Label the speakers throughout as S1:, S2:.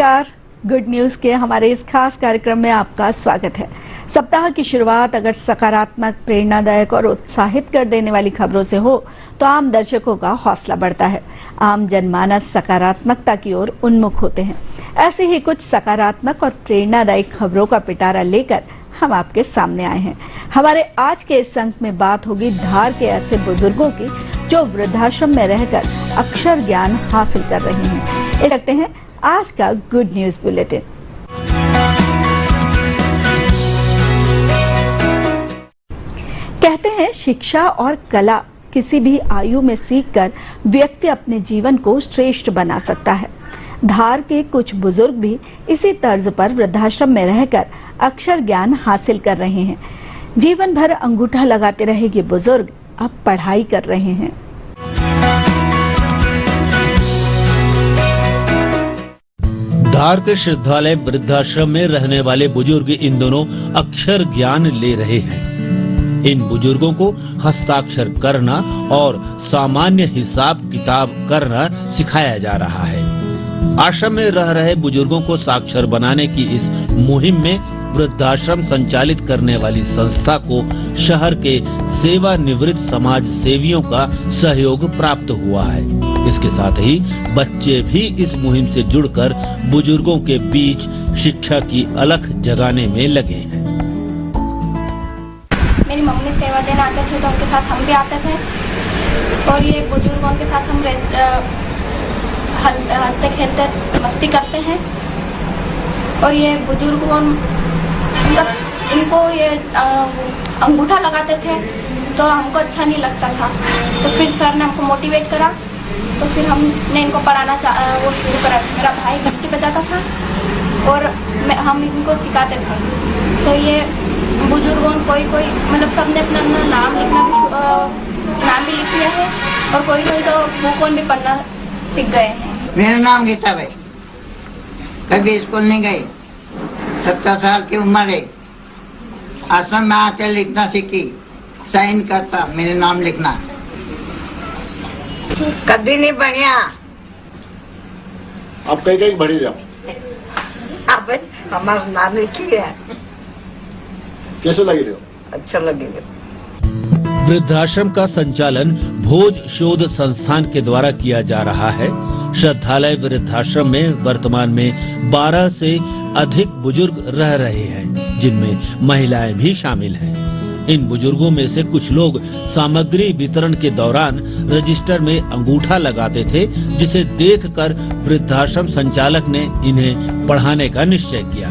S1: नमस्कार। Good news के हमारे इस खास कार्यक्रम में आपका स्वागत है। सप्ताह की शुरुआत अगर सकारात्मक, प्रेरणादायक और उत्साहित कर देने वाली खबरों से हो तो आम दर्शकों का हौसला बढ़ता है। आम जनमानस सकारात्मकता की ओर उन्मुख होते हैं। ऐसे ही कुछ सकारात्मक और प्रेरणादायक खबरों का पिटारा लेकर हम आपके सामने आए हैं। हमारे आज के इस अंक में बात होगी धार के ऐसे बुजुर्गों की जो वृद्धाश्रम में रहकर अक्षर ज्ञान हासिल कर रहे हैं। ये रखते हैं आज का गुड न्यूज बुलेटिन। कहते हैं शिक्षा और कला किसी भी आयु में सीखकर व्यक्ति अपने जीवन को श्रेष्ठ बना सकता है। धार के कुछ बुजुर्ग भी इसी तर्ज पर वृद्धाश्रम में रहकर अक्षर ज्ञान हासिल कर रहे हैं। जीवन भर अंगूठा लगाते रहे ये बुजुर्ग अब पढ़ाई कर रहे हैं।
S2: धार के श्रद्धालय वृद्धाश्रम में रहने वाले बुजुर्ग इन दोनों अक्षर ज्ञान ले रहे हैं। इन बुजुर्गों को हस्ताक्षर करना और सामान्य हिसाब किताब करना सिखाया जा रहा है। आश्रम में रह रहे बुजुर्गों को साक्षर बनाने की इस मुहिम में वृद्धाश्रम संचालित करने वाली संस्था को शहर के सेवानिवृत्त समाज सेवियों का सहयोग प्राप्त हुआ है। इसके साथ ही बच्चे भी इस मुहिम से जुड़कर बुजुर्गों के बीच शिक्षा की अलख जगाने में लगे हैं।
S3: मेरी मम्मी सेवा देने आते थे तो उनके साथ हम भी आते थे और ये बुजुर्गों के साथ हम हंसते खेलते मस्ती करते हैं। और ये बुजुर्गों इनको ये अंगूठा लगाते थे तो हमको अच्छा नहीं लगता था, तो फिर सर ने हमको मोटिवेट करा तो फिर हमने इनको पढ़ाना वो शुरू करा। मेरा भाई घंटी बजाता था और हम इनको सिखाते थे। तो ये बुजुर्गों कोई मतलब सबने अपना नाम लिखना नाम भी लिख लिया है और कोई तो बुकों भी पढ़ना सीख गए हैं।
S4: मेरा नाम गीता भाई, कभी स्कूल नहीं गई, 17 साल की उम्र है। आश्रम में आके लिखना सीखी, साइन करता, मेरे नाम लिखना कभी नहीं बढ़िया।
S5: आप कहीं बढ़ी रहो।
S4: अब हमारा नाम लिखी है।
S5: कैसे लगी रहे हो?
S4: अच्छा लगे।
S2: वृद्धाश्रम का संचालन भोज शोध संस्थान के द्वारा किया जा रहा है। श्रद्धालय वृद्धाश्रम में वर्तमान में 12 से अधिक बुजुर्ग रह रहे हैं, जिनमें महिलाएं भी शामिल हैं। इन बुजुर्गों में से कुछ लोग सामग्री वितरण के दौरान रजिस्टर में अंगूठा लगाते थे, जिसे देखकर वृद्धाश्रम संचालक ने इन्हें पढ़ाने का निश्चय किया।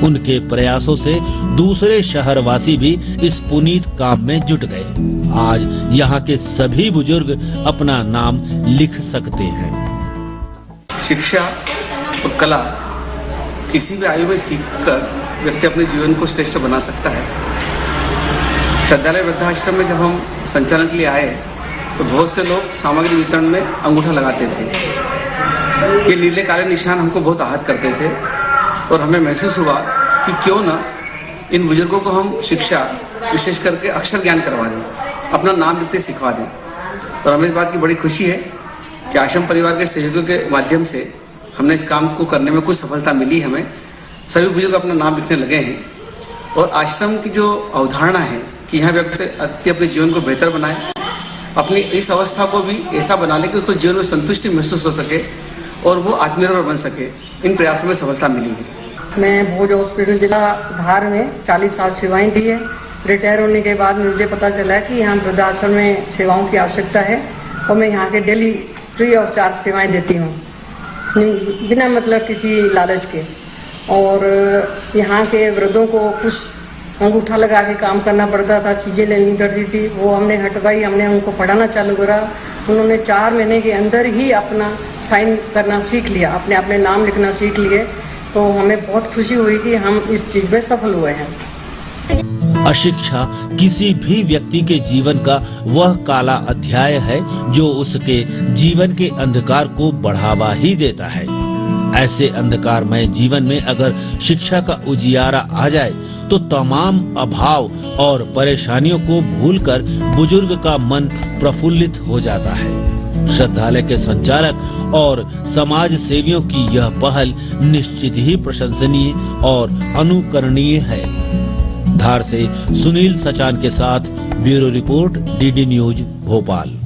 S2: उनके प्रयासों से दूसरे शहरवासी भी इस पुनीत काम में जुट गए। आज यहाँ के सभी बुजुर्ग अपना नाम लिख सकते हैं।
S6: शिक्षा और कला किसी भी आयु में सीखकर व्यक्ति अपने जीवन को श्रेष्ठ बना सकता है। श्रद्धालय वृद्धाश्रम में जब हम संचालन के लिए आए तो बहुत से लोग सामग्री वितरण में अंगूठा लगाते थे। ये नीले काले निशान हमको बहुत आहत करते थे और हमें महसूस हुआ कि क्यों न इन बुजुर्गों को हम शिक्षा, विशेष करके अक्षर ज्ञान करवा दें, अपना नाम लिखते सिखवा दें। और हमें इस बात की बड़ी खुशी है कि आश्रम परिवार के सहयोग के माध्यम से हमने इस काम को करने में कुछ सफलता मिली। हमें सभी बुजुर्ग अपना नाम लिखने लगे हैं और आश्रम की जो अवधारणा है कि यहाँ व्यक्ति अपने जीवन को बेहतर बनाए, अपनी इस अवस्था को भी ऐसा बना ले कि उसको जीवन में संतुष्टि महसूस हो सके और वो आत्मनिर्भर बन सके, इन प्रयासों में सफलता मिली है।
S7: मैं भोज हॉस्पिटल जिला धार में 40 साल सेवाएं दी है। रिटायर होने के बाद मुझे पता चला कि यहाँ वृद्धाश्रम में सेवाओं की आवश्यकता है और मैं यहाँ के डेली फ्री ऑफ चार्ज सेवाएं देती हूँ, बिना मतलब किसी लालच के। और यहाँ के वृद्धों को कुछ अंगूठा लगा के काम करना पड़ता था, चीज़ें लेनी पड़ती थी, वो हमने हटवाई। हमने उनको पढ़ाना चालू करा। उन्होंने 4 महीने के अंदर ही अपना साइन करना सीख लिया, अपने नाम लिखना सीख लिए। तो हमें बहुत खुशी हुई कि हम इस चीज में सफल हुए हैं।
S2: अशिक्षा किसी भी व्यक्ति के जीवन का वह काला अध्याय है जो उसके जीवन के अंधकार को बढ़ावा ही देता है। ऐसे अंधकारमय जीवन में अगर शिक्षा का उजियारा आ जाए तो तमाम अभाव और परेशानियों को भूलकर बुजुर्ग का मन प्रफुल्लित हो जाता है। श्रद्धालय के संचालक और समाज सेवियों की यह पहल निश्चित ही प्रशंसनीय और अनुकरणीय है। धार से सुनील सचान के साथ bureau report, DD news, Bhopal.